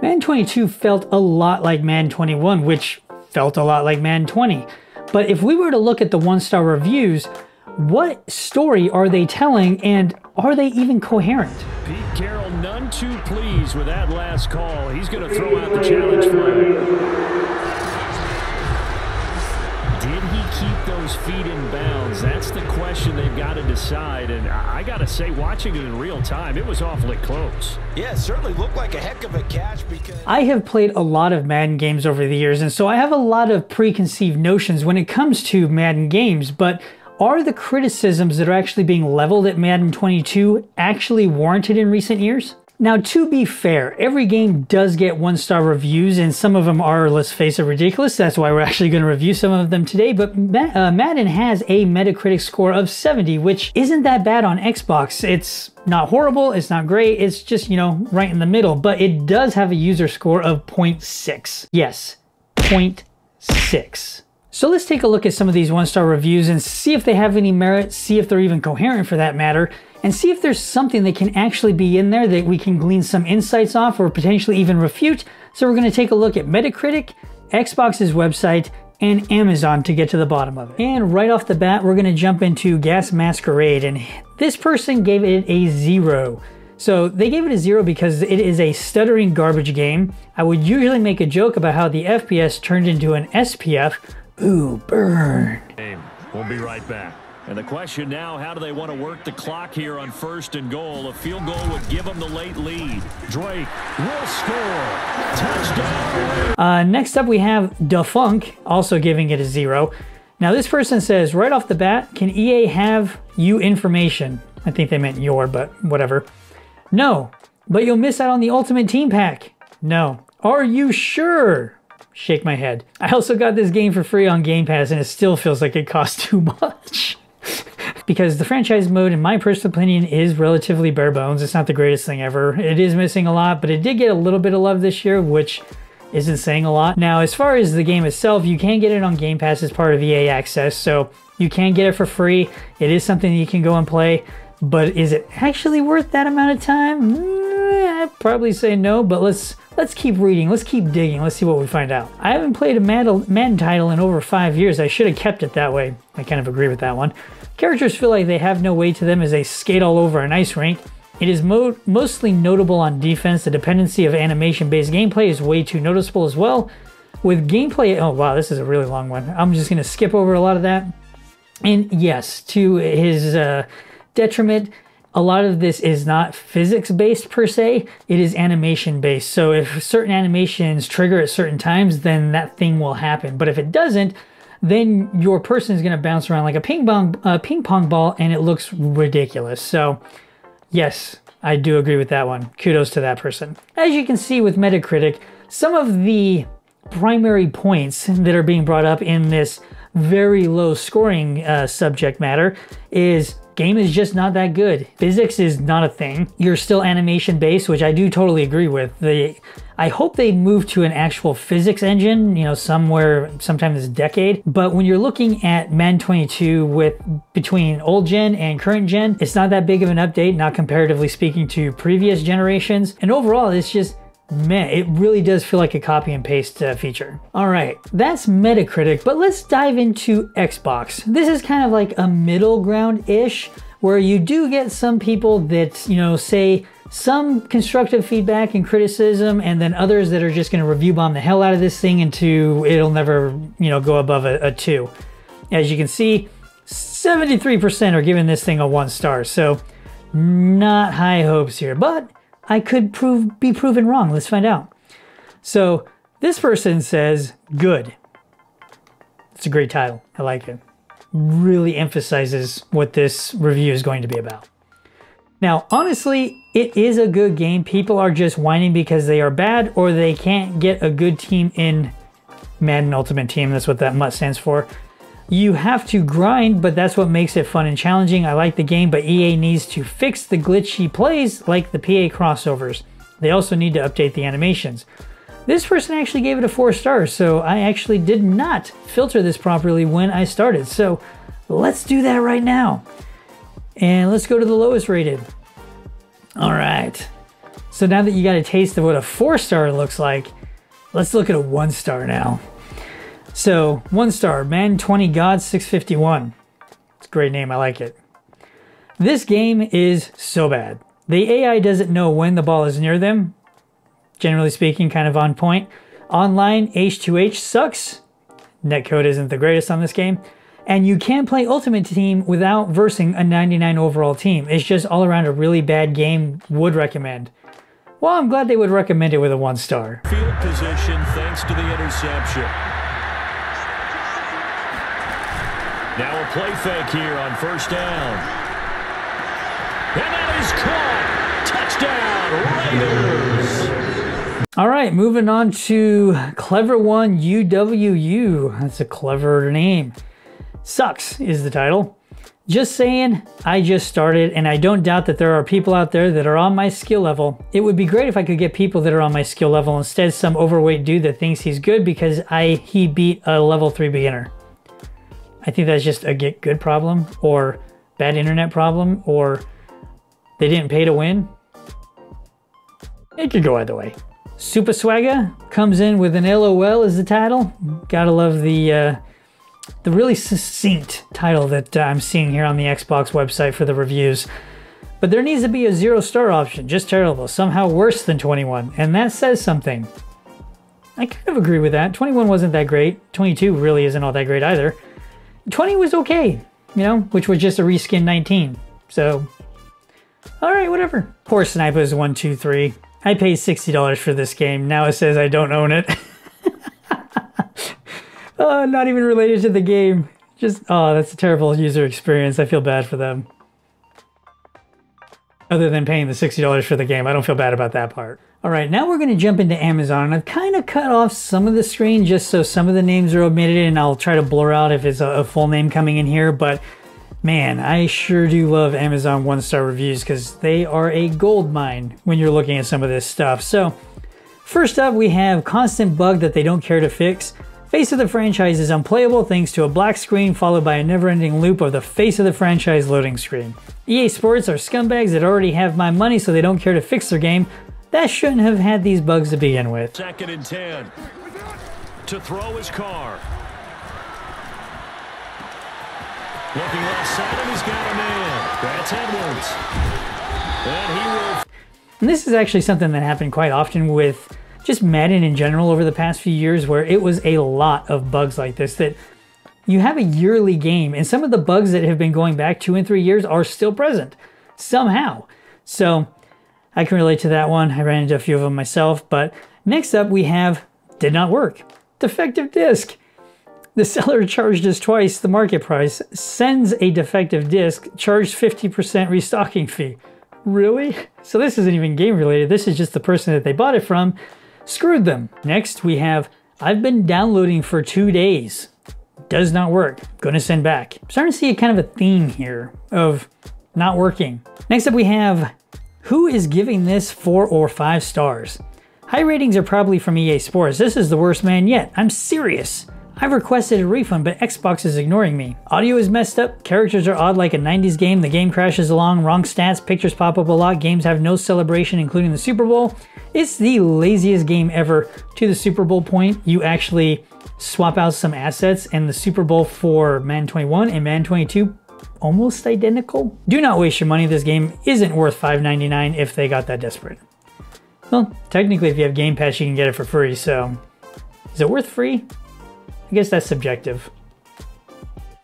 Madden 22 felt a lot like Madden 21, which felt a lot like Madden 20. But if we were to look at the one-star reviews, what story are they telling, and are they even coherent? Pete Carroll none too pleased with that last call. He's going to throw out the challenge flag. Did he keep those feet in bounds? That's the question they've got to decide. And I got to say, watching it in real time, it was awfully close. Yeah, it certainly looked like a heck of a catch because... I have played a lot of Madden games over the years, and so I have a lot of preconceived notions when it comes to Madden games, but are the criticisms that are actually being leveled at Madden 22 actually warranted in recent years? Now, to be fair, every game does get one-star reviews, and some of them are, let's face it, ridiculous. That's why we're actually going to review some of them today. But Madden has a Metacritic score of 70, which isn't that bad on Xbox. It's not horrible, it's not great, it's just, you know, right in the middle. But it does have a user score of 0.6. Yes, 0.6. So let's take a look at some of these one-star reviews and see if they have any merit, see if they're even coherent for that matter, and see if there's something that can actually be in there that we can glean some insights off or potentially even refute. So we're going to take a look at Metacritic, Xbox's website, and Amazon to get to the bottom of it. And right off the bat, we're going to jump into Gas Masquerade, and this person gave it a 0. So they gave it a 0 because it is a stuttering garbage game. I would usually make a joke about how the FPS turned into an SPF. Ooh, burn. We'll be right back. And the question now, how do they want to work the clock here on 1st and goal? A field goal would give them the late lead. Drake will score. Touchdown. Next up we have Defunk, also giving it a 0. Now this person says, right off the bat, can EA have you information? I think they meant your, but whatever. No, but you'll miss out on the Ultimate Team Pack. No. Are you sure? Shake my head. I also got this game for free on Game Pass, and it still feels like it costs too much. Because the franchise mode, in my personal opinion, is relatively bare bones. It's not the greatest thing ever. It is missing a lot, but it did get a little bit of love this year, which isn't saying a lot. Now, as far as the game itself, you can get it on Game Pass as part of EA Access, so you can get it for free. It is something you can go and play, but is it actually worth that amount of time? I'd probably say no, but let's keep reading, let's keep digging, let's see what we find out. I haven't played a Madden title in over 5 years. I should have kept it that way. I kind of agree with that one. Characters feel like they have no weight to them as they skate all over an ice rink. It is mostly notable on defense. The dependency of animation-based gameplay is way too noticeable as well. With gameplay, oh wow, this is a really long one. I'm just gonna skip over a lot of that. And yes, to his detriment, a lot of this is not physics-based per se, it is animation-based. So if certain animations trigger at certain times, then that thing will happen. But if it doesn't, then your person is going to bounce around like a ping pong ball, and it looks ridiculous. So yes, I do agree with that one. Kudos to that person. As you can see with Metacritic, some of the primary points that are being brought up in this very low scoring subject matter is game is just not that good. Physics is not a thing. You're still animation based, which I do totally agree with. I hope they move to an actual physics engine, you know, sometime this decade. But when you're looking at Madden 22 between old gen and current gen, it's not that big of an update, not comparatively speaking to previous generations. And overall, it's just meh. It really does feel like a copy and paste feature. All right, that's Metacritic, but let's dive into Xbox. This is kind of like a middle ground-ish, where you do get some people that, you know, say some constructive feedback and criticism, and then others that are just going to review bomb the hell out of this thing into it'll never, you know, go above a 2. As you can see, 73% are giving this thing a 1 star, so not high hopes here, but I could be proven wrong. Let's find out. So this person says, good. It's a great title. I like it. Really emphasizes what this review is going to be about. Now, honestly, it is a good game. People are just whining because they are bad or they can't get a good team in Madden Ultimate Team. That's what that MUT stands for. You have to grind, but that's what makes it fun and challenging. I like the game, but EA needs to fix the glitchy plays like the PA crossovers. They also need to update the animations. This person actually gave it a 4 stars, so I actually did not filter this properly when I started. So let's do that right now. And let's go to the lowest rated. All right. So now that you got a taste of what a 4-star looks like, let's look at a 1-star now. So 1-star, Madden 20 God 651. It's a great name, I like it. This game is so bad. The AI doesn't know when the ball is near them. Generally speaking, kind of on point. Online, H2H sucks. Netcode isn't the greatest on this game. And you can't play Ultimate Team without versing a 99 overall team. It's just all around a really bad game. Would recommend. Well, I'm glad they would recommend it with a 1-star. Field position thanks to the interception. Now a play fake here on first down. And that is caught. Touchdown, Raiders. All right, moving on to Clever One UWU. That's a clever name. Sucks is the title. Just saying, I just started, and I don't doubt that there are people out there that are on my skill level. It would be great if I could get people that are on my skill level instead some overweight dude that thinks he's good because he beat a level 3 beginner. I think that's just a get good problem, or bad internet problem, or they didn't pay to win. It could go either way. Super Swagger comes in with an LOL as the title. Gotta love the really succinct title that I'm seeing here on the Xbox website for the reviews. But there needs to be a 0-star option, just terrible, somehow worse than 21, and that says something. I kind of agree with that. 21 wasn't that great. 22 really isn't all that great either. 20 was okay, you know, which was just a reskin 19. So, all right, whatever. Poor Snipers 123. I paid $60 for this game. Now it says I don't own it. Not even related to the game. Just, oh, that's a terrible user experience. I feel bad for them. Other than paying the $60 for the game, I don't feel bad about that part. All right, now we're going to jump into Amazon. I've kind of cut off some of the screen just so some of the names are omitted, and I'll try to blur out if it's a full name coming in here. But man, I sure do love Amazon 1-star reviews because they are a gold mine when you're looking at some of this stuff. So first up, we have constant bug that they don't care to fix. Face of the franchise is unplayable thanks to a black screen followed by a never-ending loop of the face of the franchise loading screen. EA Sports are scumbags that already have my money so they don't care to fix their game. That shouldn't have had these bugs to begin with. 2nd and 10. To throw his car. Looking left side and he's got a man. That's Edwards. And he will... And this is actually something that happened quite often with just Madden in general over the past few years, where it was a lot of bugs like this, that you have a yearly game and some of the bugs that have been going back 2 and 3 years are still present somehow. So I can relate to that one. I ran into a few of them myself. But next up we have did not work. Defective disc. The seller charged us twice the market price, sends a defective disc, charged 50% restocking fee. Really? So this isn't even game related. This is just the person that they bought it from screwed them. Next we have, I've been downloading for 2 days. Does not work. Gonna send back. I'm starting to see a kind of a theme here of not working. Next up we have, who is giving this 4 or 5 stars? High ratings are probably from EA Sports. This is the worst man yet. I'm serious. I've requested a refund, but Xbox is ignoring me. Audio is messed up, characters are odd like a 90s game, the game crashes along, wrong stats, pictures pop up a lot, games have no celebration including the Super Bowl. It's the laziest game ever to the Super Bowl point. You actually swap out some assets, and the Super Bowl for Madden 21 and Madden 22 almost identical. Do not waste your money. This game isn't worth $5.99 if they got that desperate. Well, technically if you have Game Pass you can get it for free, so is it worth free? I guess that's subjective.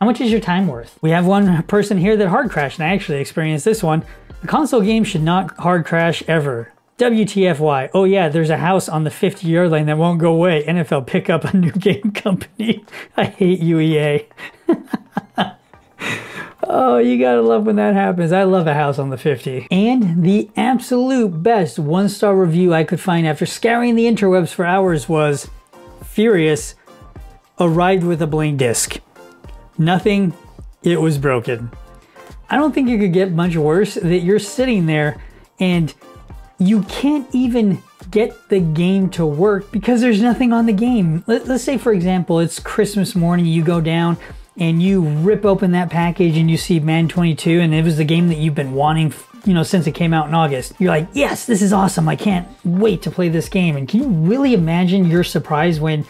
How much is your time worth? We have one person here that hard crashed, and I actually experienced this one. A console game should not hard crash ever. WTFY. Oh yeah, there's a house on the 50-yard line that won't go away. NFL pick up a new game company. I hate you, EA. Oh, you gotta love when that happens. I love a house on the 50. And the absolute best 1-star review I could find after scouring the interwebs for hours was Furious arrived with a blank disc. Nothing, it was broken. I don't think it could get much worse that you're sitting there and you can't even get the game to work because there's nothing on the game. Let's say, for example, it's Christmas morning, you go down and you rip open that package and you see Madden 22 and it was the game that you've been wanting you know, since it came out in August. You're like, yes, this is awesome. I can't wait to play this game. And can you really imagine your surprise when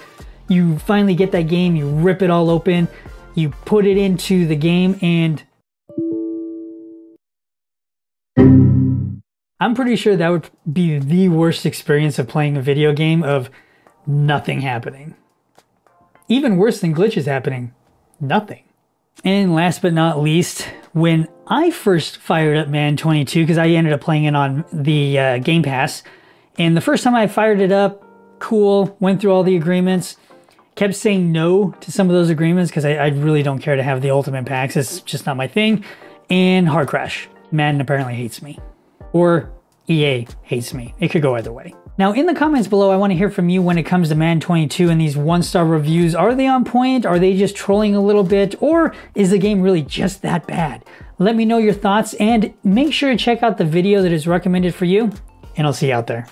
you finally get that game, you rip it all open, you put it into the game, and I'm pretty sure that would be the worst experience of playing a video game, of nothing happening. Even worse than glitches happening, nothing. And last but not least, when I first fired up Madden 22, because I ended up playing it on the Game Pass, and the first time I fired it up, cool, went through all the agreements, kept saying no to some of those agreements because I really don't care to have the ultimate packs. It's just not my thing. And hard crash. Madden apparently hates me. Or EA hates me. It could go either way. Now in the comments below, I want to hear from you when it comes to Madden 22 and these 1-star reviews. Are they on point? Are they just trolling a little bit? Or is the game really just that bad? Let me know your thoughts, and make sure to check out the video that is recommended for you, and I'll see you out there.